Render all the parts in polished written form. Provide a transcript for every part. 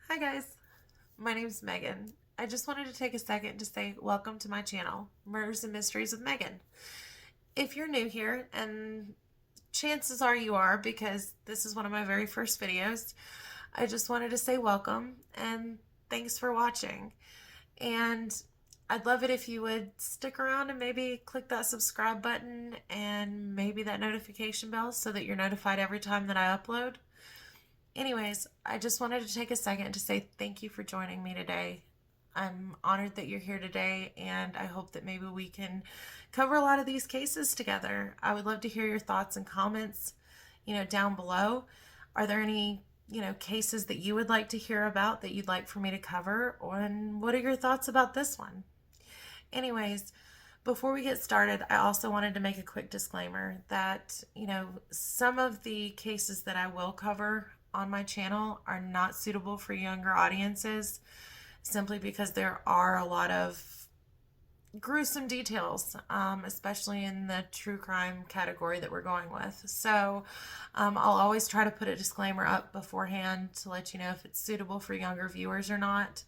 Hi guys, my name's Megan. I just wanted to take a second to say welcome to my channel, Murders and Mysteries with Megan. If you're new here, and chances are you are because this is one of my very first videos, I just wanted to say welcome and thanks for watching. And I'd love it if you would stick around and maybe click that subscribe button and maybe that notification bell so that you're notified every time that I upload. Anyways, I just wanted to take a second to say thank you for joining me today. I'm honored that you're here today, and I hope that maybe we can cover a lot of these cases together. I would love to hear your thoughts and comments, down below. Are there any, cases that you would like to hear about that you'd like for me to cover? And what are your thoughts about this one? Anyways, before we get started, I also wanted to make a quick disclaimer that, some of the cases that I will cover on my channel are not suitable for younger audiences simply because there are a lot of gruesome details, especially in the true crime category that we're going with. So I'll always try to put a disclaimer up beforehand to let you know if it's suitable for younger viewers or not.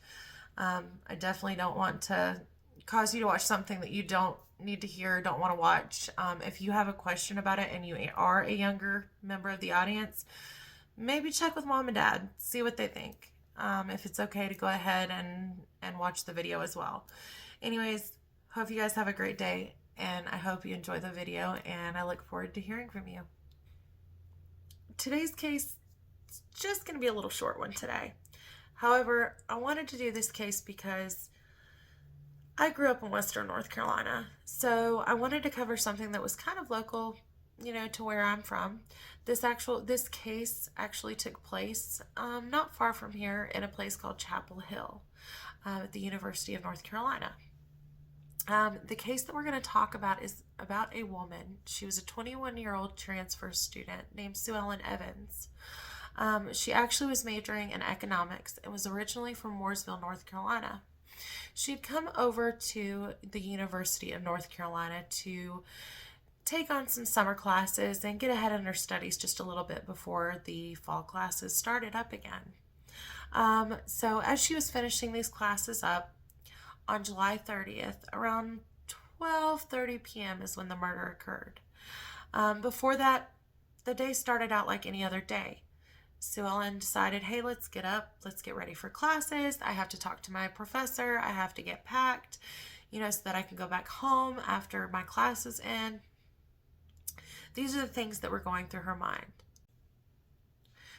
I definitely don't want to cause you to watch something that you don't need to hear, don't want to watch. If you have a question about it and you are a younger member of the audience, maybe check with mom and dad, see what they think. If it's okay to go ahead and watch the video as well. Anyways, hope you guys have a great day, and I hope you enjoy the video, and I look forward to hearing from you. Today's case is just going to be a little short one today. However, I wanted to do this case because I grew up in Western North Carolina, so I wanted to cover something that was kind of local, to where I'm from. This case actually took place not far from here in a place called Chapel Hill at the University of North Carolina. The case that we're going to talk about is about a woman. She was a 21-year-old transfer student named Sue Ellen Evans. She actually was majoring in economics and was originally from Mooresville, North Carolina. She'd come over to the University of North Carolina to take on some summer classes and get ahead in her studies just a little bit before the fall classes started up again. So as she was finishing these classes up on July 30th, around 12:30 p.m. is when the murder occurred. Before that, the day started out like any other day. Sue Ellen decided, hey, let's get up, let's get ready for classes. I have to talk to my professor, I have to get packed, so that I can go back home after my classes end. These are the things that were going through her mind.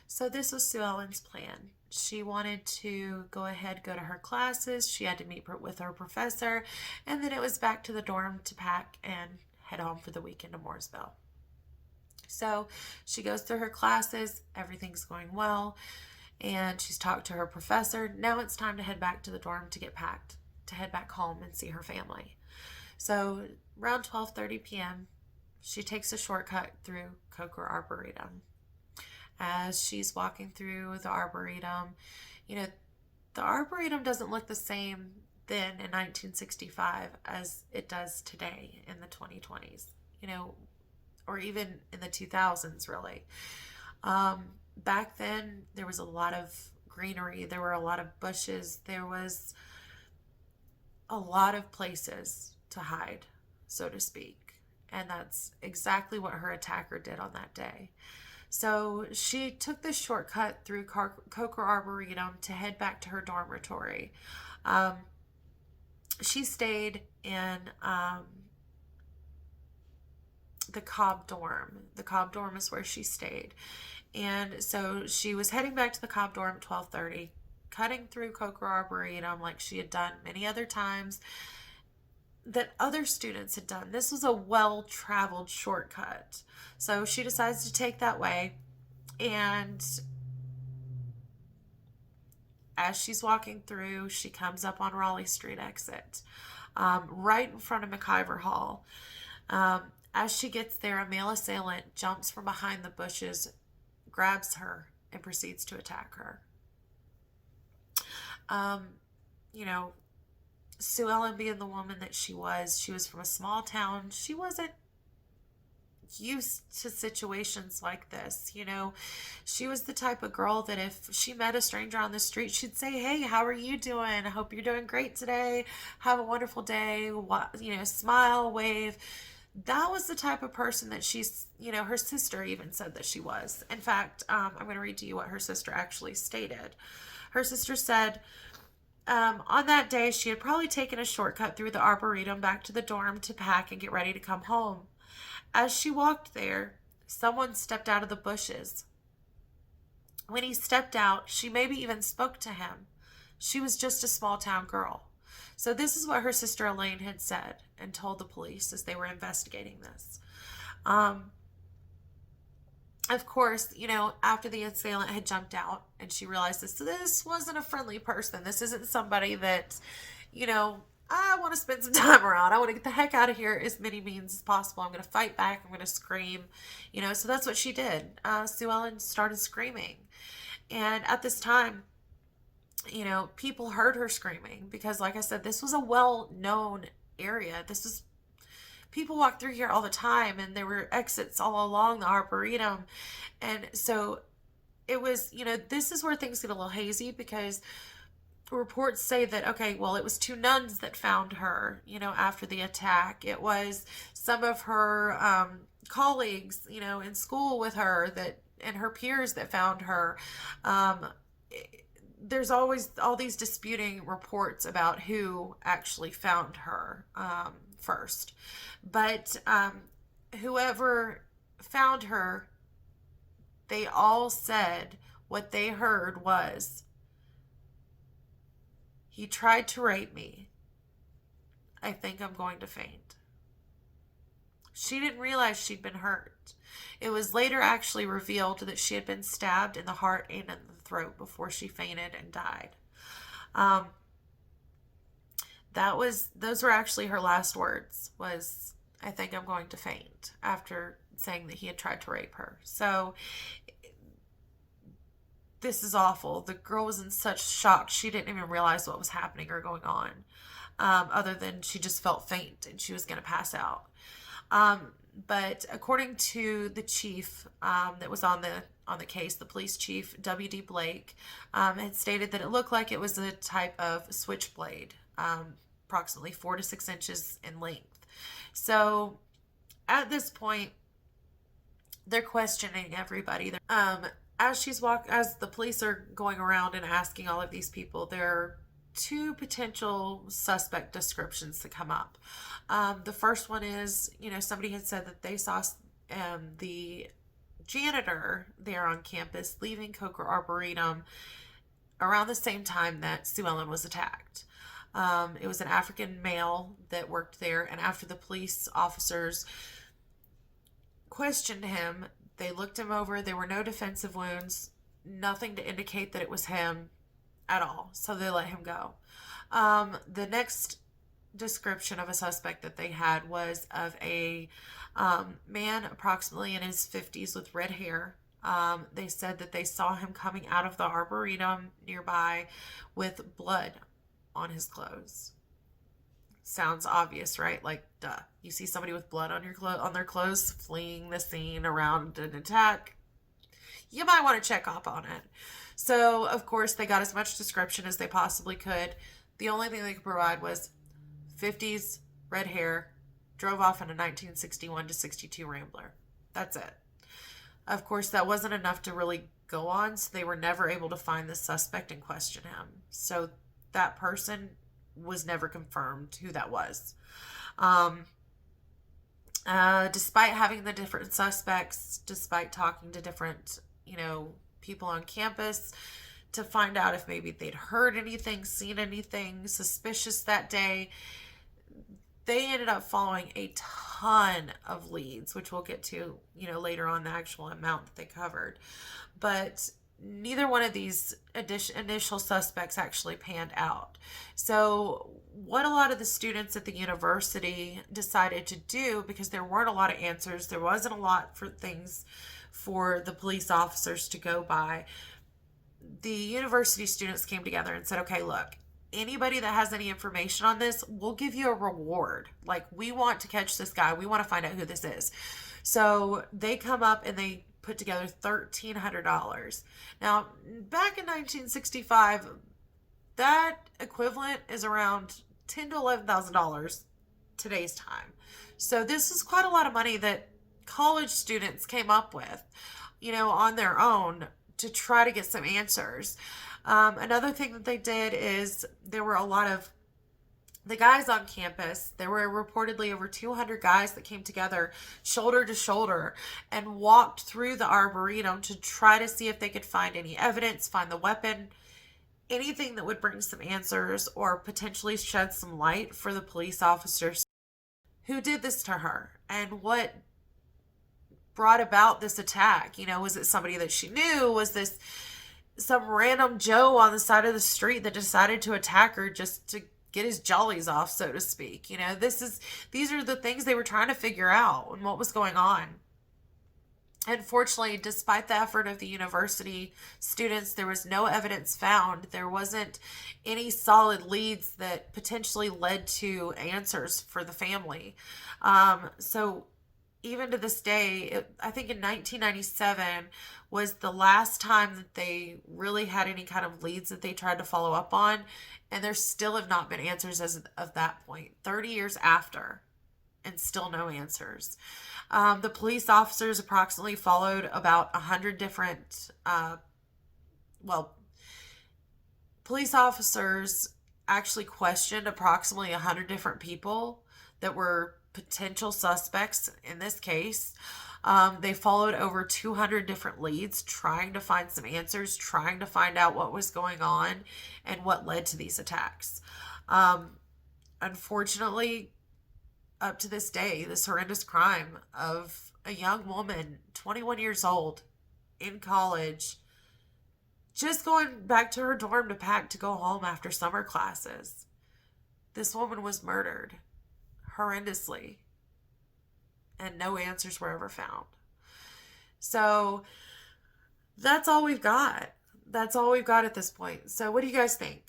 So this was Sue Ellen's plan. She wanted to go to her classes. She had to meet with her professor, and then it was back to the dorm to pack and head home for the weekend to Mooresville. So she goes through her classes, everything's going well, and she's talked to her professor. Now it's time to head back to the dorm to get packed, to head back home and see her family. So around 12:30 p.m., she takes a shortcut through Coker Arboretum. As she's walking through the Arboretum, the Arboretum doesn't look the same then in 1965 as it does today in the 2020s, or even in the 2000s, really. Back then, there was a lot of greenery, there were a lot of bushes, there was a lot of places to hide, so to speak. And that's exactly what her attacker did on that day. So she took this shortcut through Coker Arboretum to head back to her dormitory. She stayed in the Cobb dorm. The Cobb dorm is where she stayed. And so she was heading back to the Cobb dorm at 12:30, cutting through Coker Arboretum like she had done many other times that other students had done. This was a well-traveled shortcut. So she decides to take that way, and as she's walking through, she comes up on Raleigh Street exit, right in front of McIver Hall. As she gets there, a male assailant jumps from behind the bushes, grabs her, and proceeds to attack her. Sue Ellen, being the woman that she was from a small town. She wasn't used to situations like this. She was the type of girl that if she met a stranger on the street, she'd say, "Hey, how are you doing? I hope you're doing great today. Have a wonderful day." Smile, wave. That was the type of person that her sister even said that she was. In fact, I'm going to read to you what her sister actually stated. Her sister said, on that day, she had probably taken a shortcut through the Arboretum back to the dorm to pack and get ready to come home. As she walked there, someone stepped out of the bushes. When he stepped out, she maybe even spoke to him. She was just a small town girl. So this is what her sister Elaine had said and told the police as they were investigating this. Of course, after the assailant had jumped out and she realized this wasn't a friendly person. This isn't somebody that, I want to spend some time around. I want to get the heck out of here as many means as possible. I'm going to fight back. I'm going to scream. So that's what she did. Sue Ellen started screaming. And at this time, people heard her screaming because, like I said, this was a well-known area. People walk through here all the time, and there were exits all along the Arboretum. And so it was, this is where things get a little hazy because reports say that, okay, well, it was two nuns that found her, after the attack. It was some of her colleagues, in school with her and her peers that found her. There's always all these disputing reports about who actually found her first. But whoever found her, they all said what they heard was, "He tried to rape me. I think I'm going to faint." She didn't realize she'd been hurt. It was later actually revealed that she had been stabbed in the heart and in the throat before she fainted and died. Those were actually her last words, was, "I think I'm going to faint," after saying that he had tried to rape her. So this is awful. The girl was in such shock. She didn't even realize what was happening or going on, other than she just felt faint and she was going to pass out. But according to the chief that was on the case, the police chief, W.D. Blake, had stated that it looked like it was a type of switchblade, approximately 4 to 6 inches in length. So at this point, they're questioning everybody. As the police are going around and asking all of these people, there are 2 potential suspect descriptions that come up. The first one is, somebody had said that they saw the janitor there on campus leaving Coker Arboretum around the same time that Sue Ellen was attacked. It was an African male that worked there, and after the police officers questioned him, they looked him over. There were no defensive wounds, nothing to indicate that it was him at all, so they let him go. The next description of a suspect that they had was of a man approximately in his 50s with red hair. They said that they saw him coming out of the Arboretum nearby with blood on his clothes. Sounds obvious, right? Like, duh. You see somebody with blood on their clothes fleeing the scene around an attack, you might want to check up on it. So, of course, they got as much description as they possibly could. The only thing they could provide was 50s, red hair, drove off in a 1961 to 62 Rambler. That's it. Of course, that wasn't enough to really go on, so they were never able to find the suspect and question him. So that person was never confirmed who that was. Despite having the different suspects, despite talking to different, people on campus to find out if maybe they'd heard anything, seen anything suspicious that day, they ended up following a ton of leads, which we'll get to, later on, the actual amount that they covered. But neither one of these initial suspects actually panned out. So what a lot of the students at the university decided to do, because there weren't a lot of answers, there wasn't a lot for things for the police officers to go by, the university students came together and said, okay, look, anybody that has any information on this, we'll give you a reward. Like, we want to catch this guy. We want to find out who this is. So they come up and they put together $1,300. Now, back in 1965, that equivalent is around $10,000 to $11,000 today's time. So this is quite a lot of money that college students came up with, on their own to try to get some answers. Another thing that they did is there were a lot of the guys on campus. There were reportedly over 200 guys that came together shoulder to shoulder and walked through the Arboretum to try to see if they could find any evidence, find the weapon, anything that would bring some answers or potentially shed some light for the police officers who did this to her and what brought about this attack. Was it somebody that she knew? Was this some random Joe on the side of the street that decided to attack her just to get his jollies off, so to speak? These are the things they were trying to figure out and what was going on. Unfortunately, despite the effort of the university students, there was no evidence found. There wasn't any solid leads that potentially led to answers for the family. So even to this day, I think in 1997 was the last time that they really had any kind of leads that they tried to follow up on. And there still have not been answers as of that point, 30 years after, and still no answers. The police officers approximately followed about 100 different, police officers actually questioned approximately 100 different people that were potential suspects in this case. They followed over 200 different leads, trying to find some answers, trying to find out what was going on and what led to these attacks. Unfortunately, up to this day, this horrendous crime of a young woman, 21 years old, in college, just going back to her dorm to pack to go home after summer classes. This woman was murdered horrendously, and no answers were ever found. So that's all we've got. That's all we've got at this point. So what do you guys think?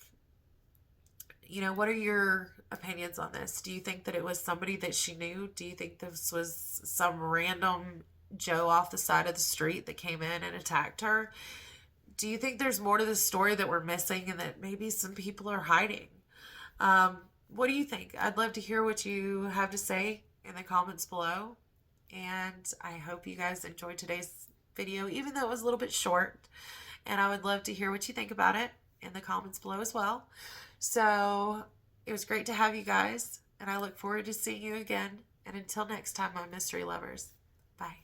What are your opinions on this? Do you think that it was somebody that she knew? Do you think this was some random Joe off the side of the street that came in and attacked her? Do you think there's more to the story that we're missing and that maybe some people are hiding? What do you think? I'd love to hear what you have to say in the comments below. And I hope you guys enjoyed today's video, even though it was a little bit short. And I would love to hear what you think about it in the comments below as well. So it was great to have you guys, and I look forward to seeing you again. And until next time, my mystery lovers, bye.